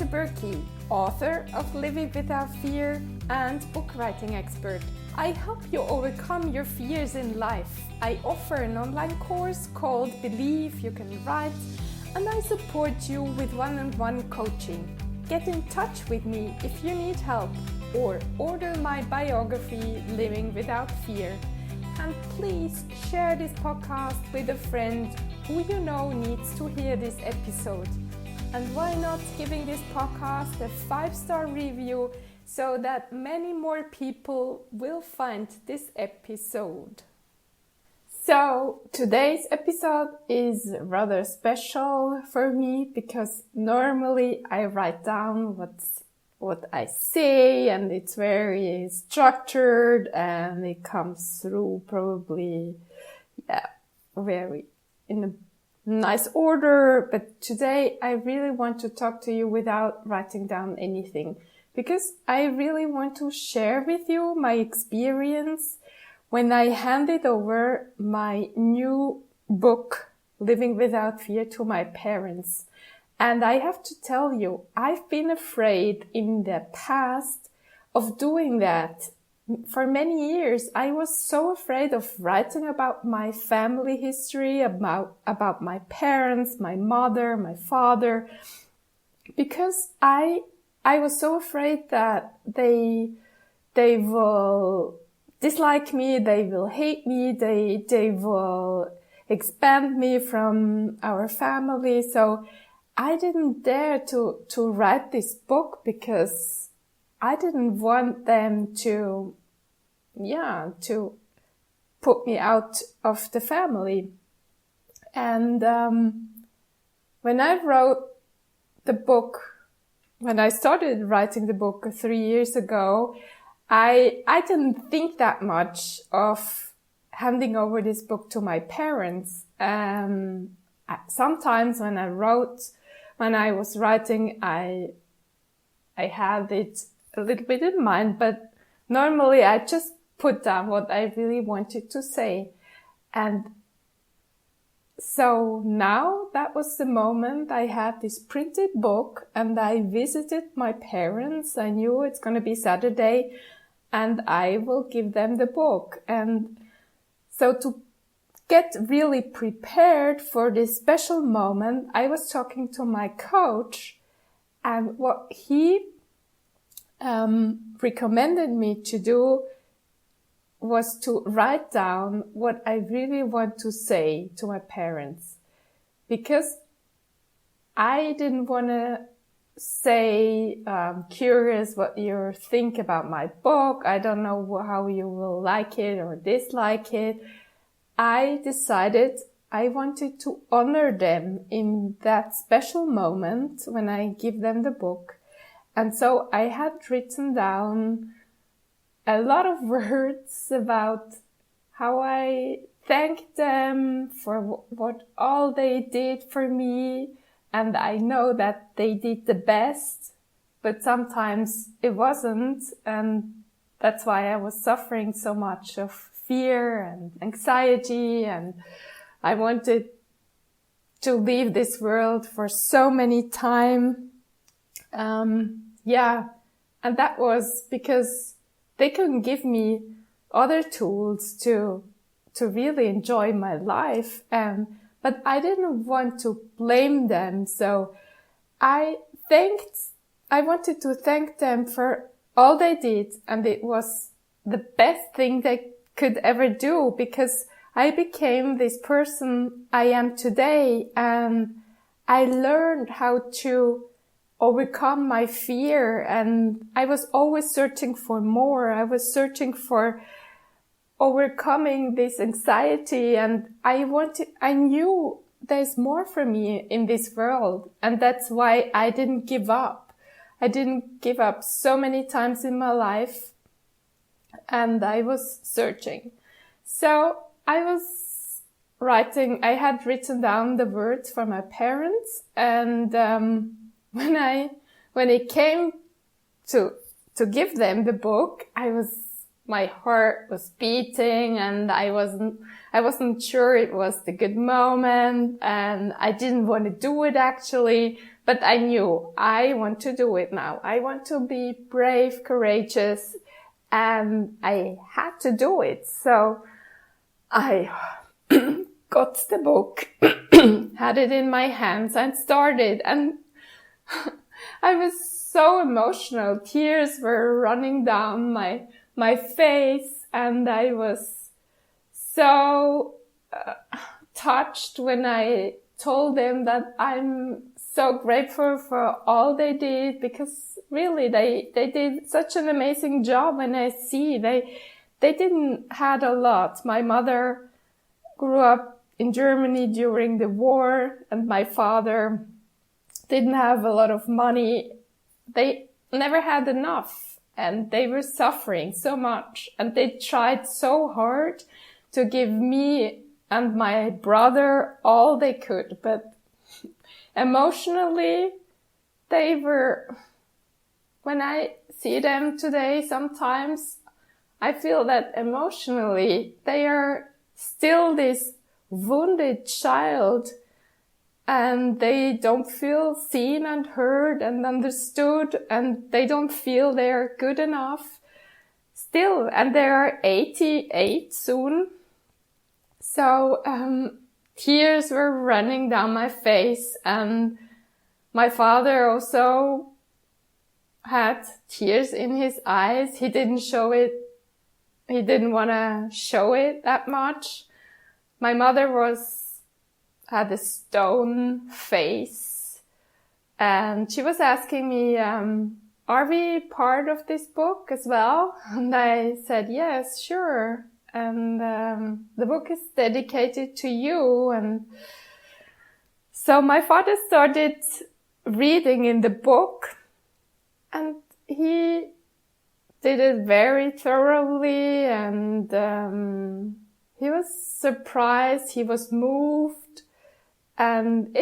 Esther Buerki, author of Living Without Fear and book writing expert. I help you overcome your fears in life. I offer an online course called Believe You Can Write, and I support you with one-on-one coaching. Get in touch with me if you need help, or order my biography, Living Without Fear. And please share this podcast with a friend who you know needs to hear this episode. And why not giving this podcast a 5-star review so that many more people will find this episode. So today's episode is rather special for me because normally I write down what I say, and it's very structured and it comes through probably very in a nice order. But today I really want to talk to you without writing down anything, because I really want to share with you my experience when I handed over my new book, Living Without Fear, to my parents. And I have to tell you, I've been afraid in the past of doing that. For many years, I was so afraid of writing about my family history, about my parents, my mother, my father, because I was so afraid that they will dislike me, they will hate me, they will expand me from our family. So I didn't dare to write this book because I didn't want them to put me out of the family. And when I wrote the book, when I started writing the book 3 years ago, I didn't think that much of handing over this book to my parents. Sometimes when I was writing, I had it a little bit in mind, but normally I just put down what I really wanted to say. And so now that was the moment I had this printed book and I visited my parents. I knew it's going to be Saturday and I will give them the book. And so to get really prepared for this special moment, I was talking to my coach, and what he recommended me to do was to write down what I really want to say to my parents, because I didn't want to say, curious what you think about my book. I don't know how you will like it or dislike it. I decided I wanted to honor them in that special moment when I give them the book. And so I had written down a lot of words about how I thanked them for what all they did for me. And I know that they did the best, but sometimes it wasn't. And that's why I was suffering so much of fear and anxiety. And I wanted to leave this world for so many time. And that was because they couldn't give me other tools to really enjoy my life. But I didn't want to blame them. So I wanted to thank them for all they did. And it was the best thing they could ever do, because I became this person I am today. And I learned how to overcome my fear. And I was always searching for more. I was searching for overcoming this anxiety, and I knew there's more for me in this world, and that's why I didn't give up. I didn't give up so many times in my life, and I was searching. So I was writing, I had written down the words for my parents, and when it came to give them the book, I was my heart was beating and I wasn't sure it was the good moment, and I didn't want to do it actually, but I knew I want to do it now. I want to be brave, courageous, and I had to do it. So I got the book, had it in my hands and started, and I was so emotional. Tears were running down my face, and I was so touched when I told them that I'm so grateful for all they did, because really they did such an amazing job. And I see they didn't had a lot. My mother grew up in Germany during the war, and my father didn't have a lot of money. They never had enough, and they were suffering so much, and they tried so hard to give me and my brother all they could, but emotionally when I see them today, sometimes I feel that emotionally they are still this wounded child, and they don't feel seen and heard and understood, and they don't feel they're good enough still, and they are 88 soon. So tears were running down my face, and my father also had tears in his eyes. He didn't show it. He didn't want to show it that much. My mother had a stone face, and she was asking me, are we part of this book as well? And I said, yes, sure. And the book is dedicated to you. And so my father started reading in the book, and he did it very thoroughly, and he was surprised, he was moved, and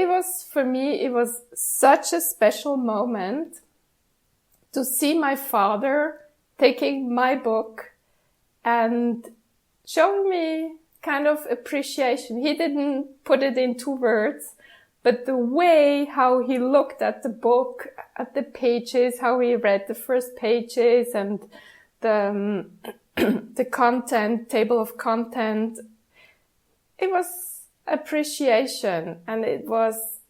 for me, it was such a special moment to see my father taking my book and showing me kind of appreciation. He didn't put it into words, but the way how he looked at the book, at the pages, how he read the first pages and the content, table of content, it was appreciation, and it was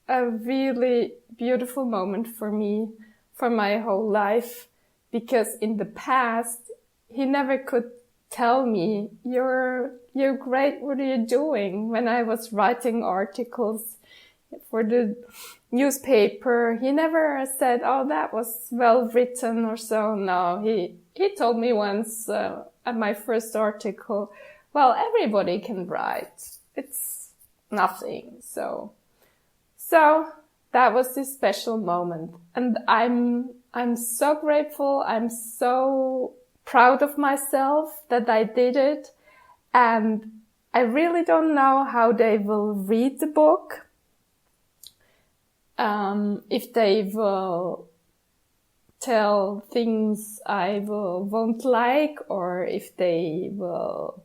a really beautiful moment for me, for my whole life, because in the past, he never could tell me, you're great, what are you doing? When I was writing articles for the newspaper, he never said, oh, that was well written or so. No, he told me once at my first article, well, everybody can write. It's nothing. So that was this special moment. And I'm so grateful. I'm so proud of myself that I did it. And I really don't know how they will read the book. If they will tell things I won't like, or if they will,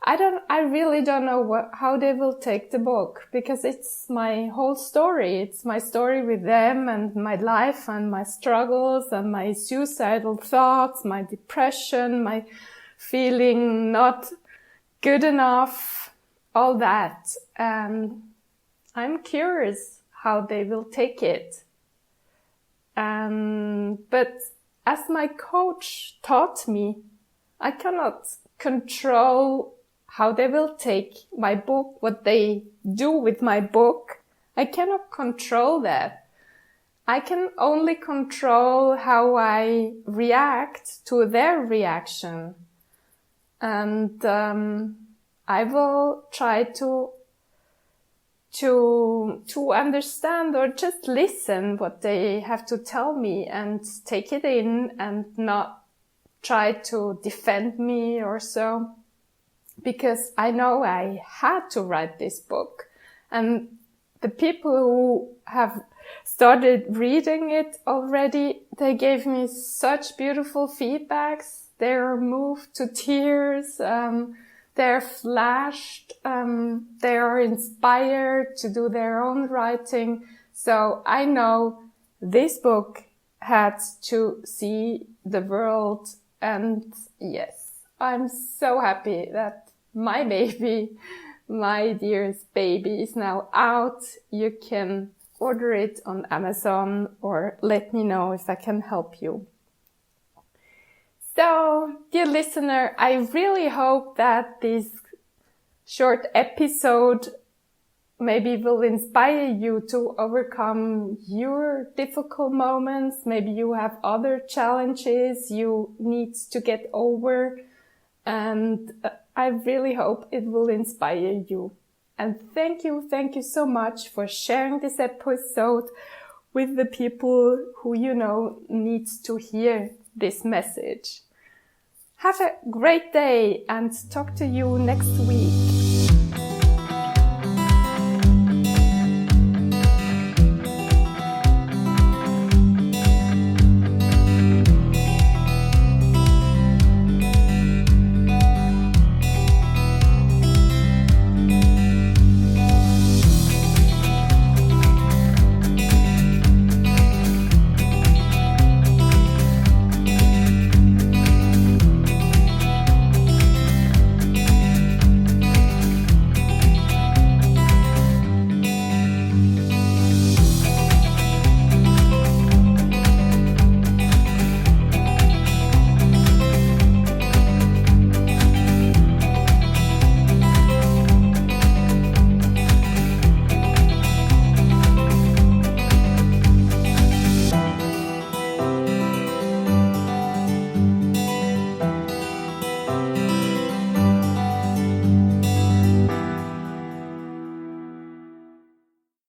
I really don't know how they will take the book, because it's my whole story. It's my story with them, and my life and my struggles and my suicidal thoughts, my depression, my feeling not good enough, all that. And I'm curious how they will take it. But as my coach taught me, I cannot control how they will take my book, what they do with my book. I cannot control that. I can only control how I react to their reaction. And I will try to understand, or just listen what they have to tell me and take it in, and not try to defend me or so, because I know I had to write this book. And the people who have started reading it already, they gave me such beautiful feedbacks. they're moved to tears, they're flashed, they are inspired to do their own writing. So I know this book had to see the world, and yes, I'm so happy that my baby, my dearest baby, is now out. You can order it on Amazon or let me know if I can help you. So, dear listener, I really hope that this short episode maybe will inspire you to overcome your difficult moments. Maybe you have other challenges you need to get over, and I really hope it will inspire you. And thank you so much for sharing this episode with the people who you know needs to hear this message. Have a great day and talk to you next week.